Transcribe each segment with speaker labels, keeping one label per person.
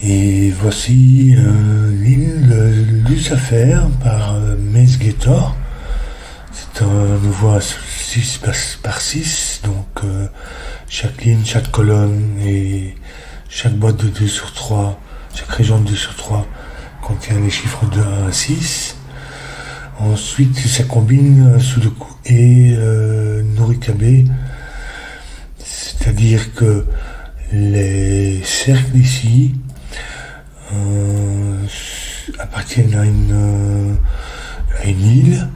Speaker 1: Et voici l'île de Lucifer par Mesgetor. C'est un voie 6 par 6, donc chaque ligne, chaque colonne et chaque boîte de 2 sur 3, chaque région de 2 sur 3 contient les chiffres de 1 à 6. Ensuite, ça combine Sudoku et Norikabe, c'est-à-dire que les cercles ici appartiennent à une île.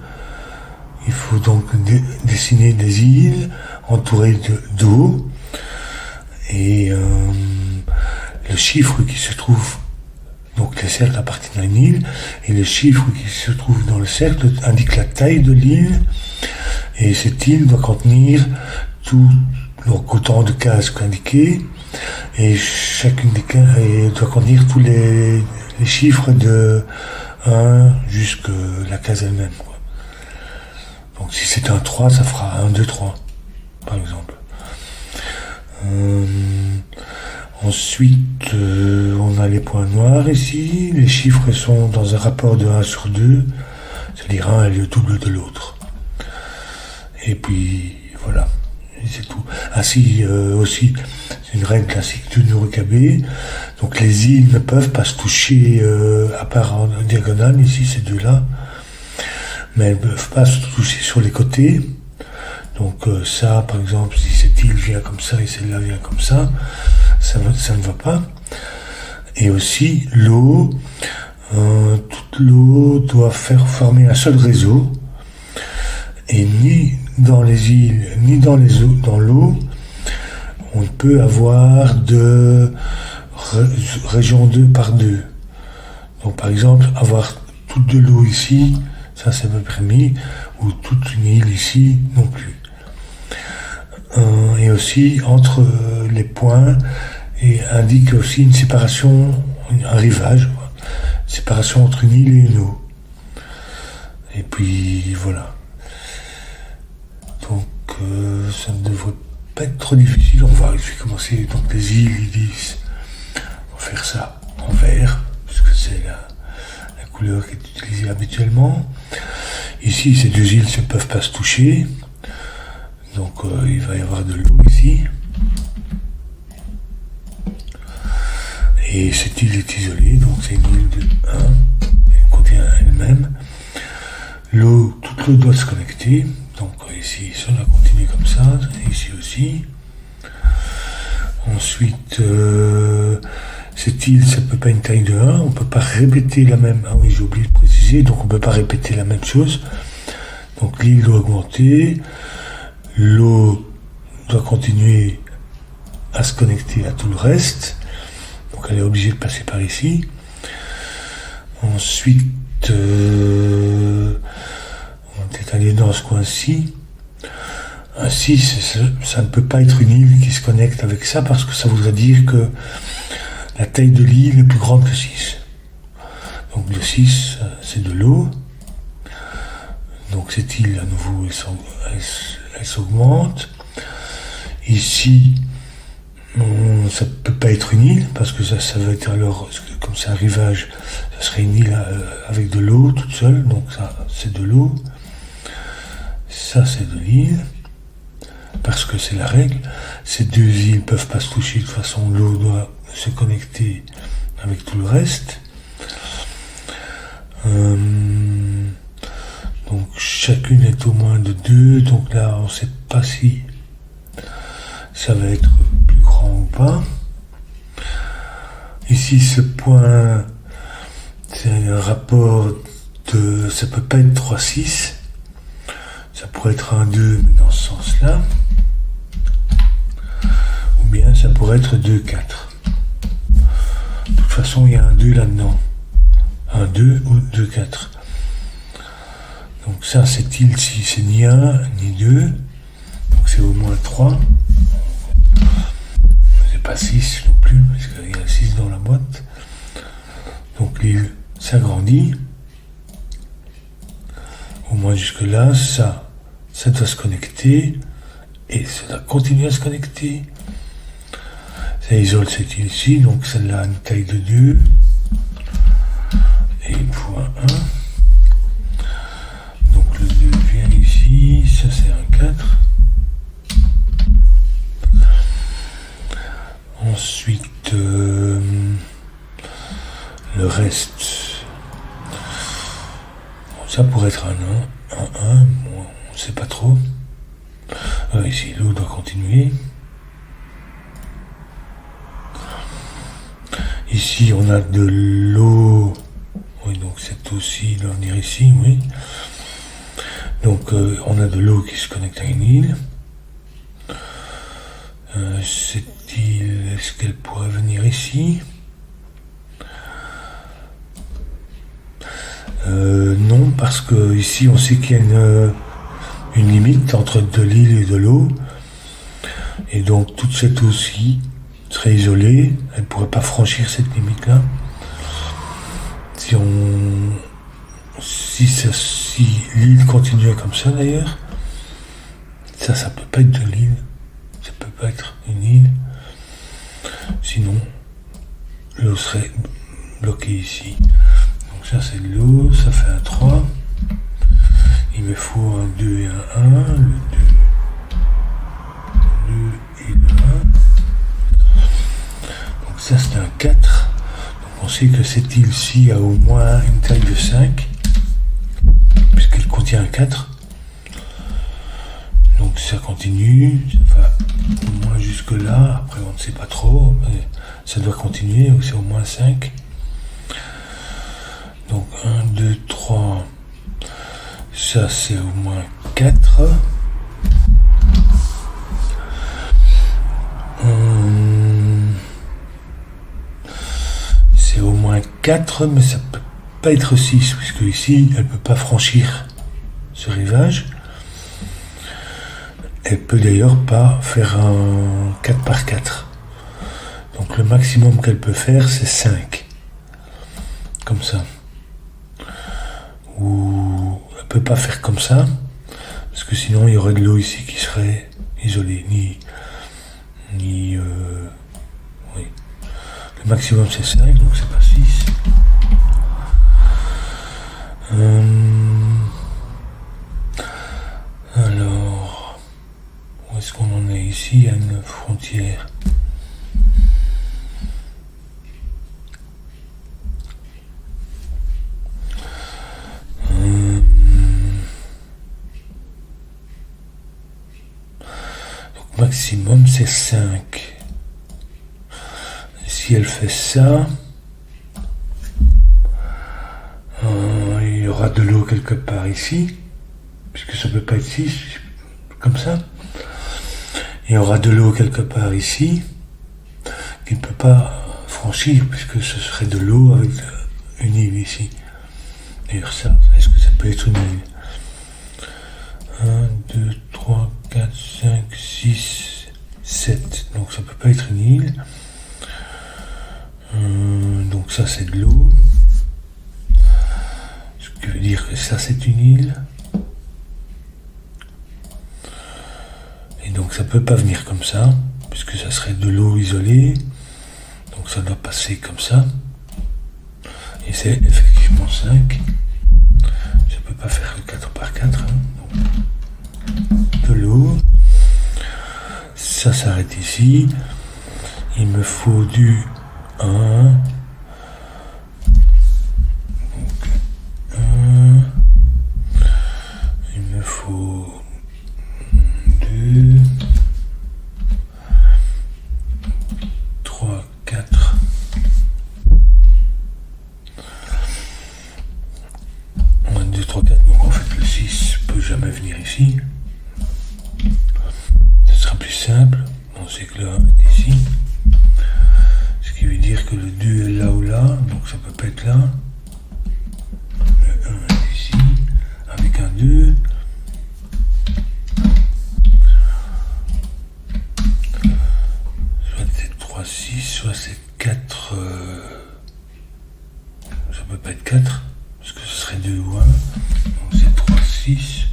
Speaker 1: Il faut donc dessiner des îles entourées d'eau et le chiffre qui se trouve, donc les cercles appartiennent à une île, et le chiffre qui se trouve dans le cercle indique la taille de l'île, et cette île doit contenir donc autant de cases qu'indiquées, et chacune des cases doit contenir tous les chiffres de 1 jusqu'à la case elle-même, quoi. Donc si c'est un 3, ça fera 1, 2, 3, par exemple. Ensuite, on a les points noirs ici. Les chiffres sont dans un rapport de 1 sur 2, c'est-à-dire 1 est le double de l'autre. Et puis, voilà, et c'est tout. Ainsi, aussi, c'est une règle classique du Norikabe. Donc les îles ne peuvent pas se toucher, à part en diagonale, ici, ces deux-là. Mais elles ne peuvent pas se toucher sur les côtés. Donc ça, par exemple, si cette île vient comme ça et celle-là vient comme ça ne va pas. Et aussi, l'eau, toute l'eau doit former un seul réseau. Et ni dans les îles, ni dans l'eau, on ne peut avoir de région 2 par 2. Donc par exemple, avoir toute de l'eau ici, ça c'est pas permis, ou toute une île ici non plus. Et aussi entre les points, et indique aussi une séparation, un rivage, une séparation entre une île et une eau. Et puis voilà. Donc ça ne devrait pas être trop difficile. Je vais commencer. Donc les îles, ils disent, on va faire ça en vert, puisque c'est la couleur qui est utilisée habituellement. Ici, ces deux îles ne peuvent pas se toucher. Donc il va y avoir de l'eau ici. Et cette île est isolée, donc c'est une île de 1, elle contient elle-même. Toute l'eau doit se connecter. Donc ici, ça va continuer comme ça, et ici aussi. Ensuite, cette île, ça ne peut pas être une taille de 1, on ne peut pas répéter la même. Ah oui, j'ai oublié de préciser, donc on ne peut pas répéter la même chose. Donc l'île doit augmenter. L'eau doit continuer à se connecter à tout le reste. Donc elle est obligée de passer par ici. Ensuite, on est allé dans ce coin-ci. Ainsi, ça ne peut pas être une île qui se connecte avec ça, parce que ça voudrait dire que la taille de l'île est plus grande que 6. Donc le 6, c'est de l'eau. Donc cette île, à nouveau, elle s'augmente. Ici, ça ne peut pas être une île, parce que ça va être alors, comme c'est un rivage, ça serait une île avec de l'eau toute seule, donc ça, c'est de l'eau. Ça, c'est de l'île, parce que c'est la règle. Ces deux îles ne peuvent pas se toucher, de toute façon, l'eau doit se connecter avec tout le reste. Donc chacune est au moins de 2, donc là on ne sait pas si ça va être plus grand ou pas. Ici ce point, c'est un rapport de, ça peut pas être 3-6, ça pourrait être un 2 mais dans ce sens-là, ou bien ça pourrait être 2-4. De toute façon il y a un 2 là-dedans, un 2 ou 2-4. Donc ça, cette île-ci, c'est ni 1, ni 2. Donc c'est au moins 3. C'est pas 6 non plus, parce qu'il y a 6 dans la boîte. Donc l'île s'agrandit. Au moins jusque là, ça doit se connecter. Et ça doit continuer à se connecter. Ça isole cette île ici, donc celle-là a une taille de 2. Et point 1. Donc le 2 vient ici, ça c'est un 4. Ensuite, le reste, ça pourrait être un 1, bon, on ne sait pas trop. Ici, l'eau doit continuer. Ici, on a de l'eau. Oui, donc cette eau-ci doit venir ici, oui. Donc, on a de l'eau qui se connecte à une île. Cette île, est-ce qu'elle pourrait venir ici? Non, parce que ici, on sait qu'il y a une limite entre de l'île et de l'eau. Et donc, toute cette eau-ci serait isolée. Elle ne pourrait pas franchir cette limite-là. Si l'île continuait comme ça, d'ailleurs, ça peut pas être de l'île. Ça peut pas être une île. Sinon, l'eau serait bloquée ici. Donc ça, c'est de l'eau. Ça fait un 3. Il me faut un 2 et un 1. Le 2 et le 1. Donc ça, c'est un 4. Donc on sait que cette île-ci a au moins une taille de 5. Puisqu'elle contient un 4. Donc ça continue. Ça va au moins jusque là. Après, on ne sait pas trop. Mais ça doit continuer. C'est au moins 5. Donc 1, 2, 3. Ça, c'est au moins 4. C'est au moins 4, mais ça peut pas être 6, puisque ici, elle peut pas franchir ce rivage. Elle peut d'ailleurs pas faire un 4 par 4. Donc le maximum qu'elle peut faire, c'est 5. Comme ça. Ou elle peut pas faire comme ça, parce que sinon il y aurait de l'eau ici qui serait isolée. Oui. Le maximum c'est 5, donc c'est pas 6. Alors, où est-ce qu'on en est ici? Il y a une frontière. Maximum c'est 5. Si elle fait ça, il y aura de l'eau quelque part ici, puisque ça peut pas être 6, comme ça. Il y aura de l'eau quelque part ici, qui ne peut pas franchir, puisque ce serait de l'eau avec une île ici. D'ailleurs ça, est-ce que ça peut être une île? 1, 2, 3, 4, 5, 6, 7. Donc ça peut pas être une île. Donc ça c'est de l'eau. Ce qui veut dire que ça c'est une île. Et donc ça peut pas venir comme ça, puisque ça serait de l'eau isolée. Donc ça doit passer comme ça. Et c'est effectivement 5. Je peux pas faire le 4 par 4. De l'eau. Ça s'arrête ici. Il me faut du 1. Donc 1. Il me faut 2. 3, 4. 1, 2, 3, 4. Donc en fait le 6 peut jamais venir ici. Ce sera plus simple. On sait que le 1 est ici. Ce qui veut dire que le 2 est là ou là. Donc ça peut pas être là. Le 1 est ici. Avec un 2. Soit c'est 3, 6. Soit c'est 4. Ça peut pas être 4. Parce que ce serait 2 ou 1. Donc c'est 3, 6.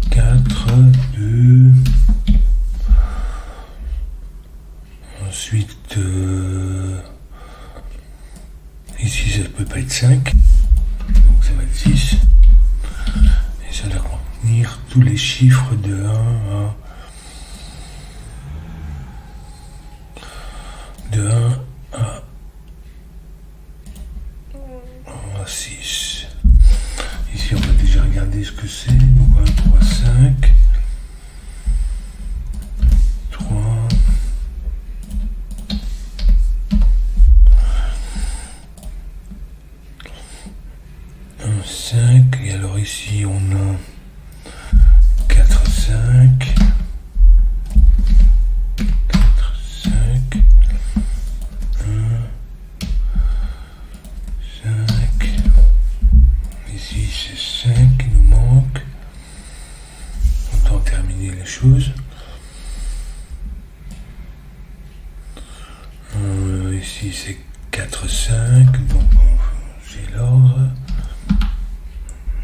Speaker 1: 4, 2, Ensuite, ici ça ne peut pas être 5, donc ça va être 6. Et ça doit contenir tous les chiffres de 1 à 6. Ici on va déjà regarder ce que c'est. Donc 1, 3, 5. 3. 1, 5. Et alors ici on a 4, 5. 4, 5. 1, 5. Ici c'est 5 qui nous manque. Autant terminer les choses. Ici c'est 4, 5. Donc j'ai l'ordre.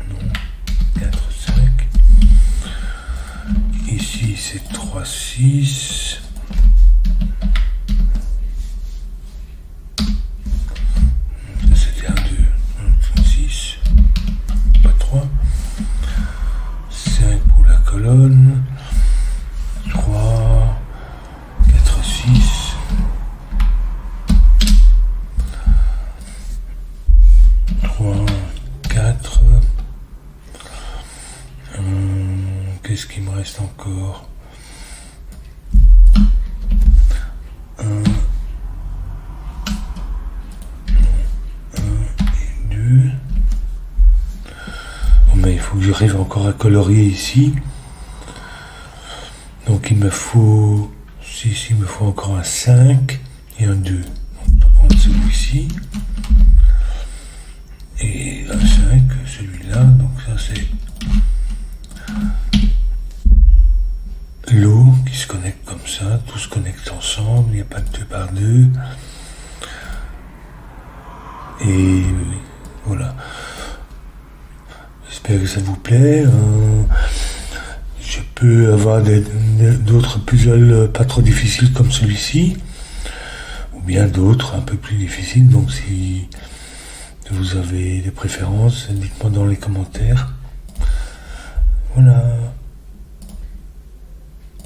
Speaker 1: Non, 4, 5. Ici c'est 3, 6. C'était 1, 2, 6. Pas 3. 5 pour la colonne. 3, 4, 6. 3, 4. Qu'est-ce qu'il me reste encore? 1 et 2. Bon, mais il faut que j'arrive encore à colorier ici. Donc il me faut... Ici il me faut encore un 5 et un 2. Donc on va prendre celui-ci. Et un 5, celui-là. Donc ça c'est l'eau qui se connecte comme ça. Tout se connecte ensemble. Il n'y a pas de 2 par 2. Et voilà. J'espère que ça vous plaît. Je peux avoir d'autres puzzles pas trop difficiles comme celui-ci, ou bien d'autres un peu plus difficiles. Donc si vous avez des préférences, dites-moi dans les commentaires. Voilà.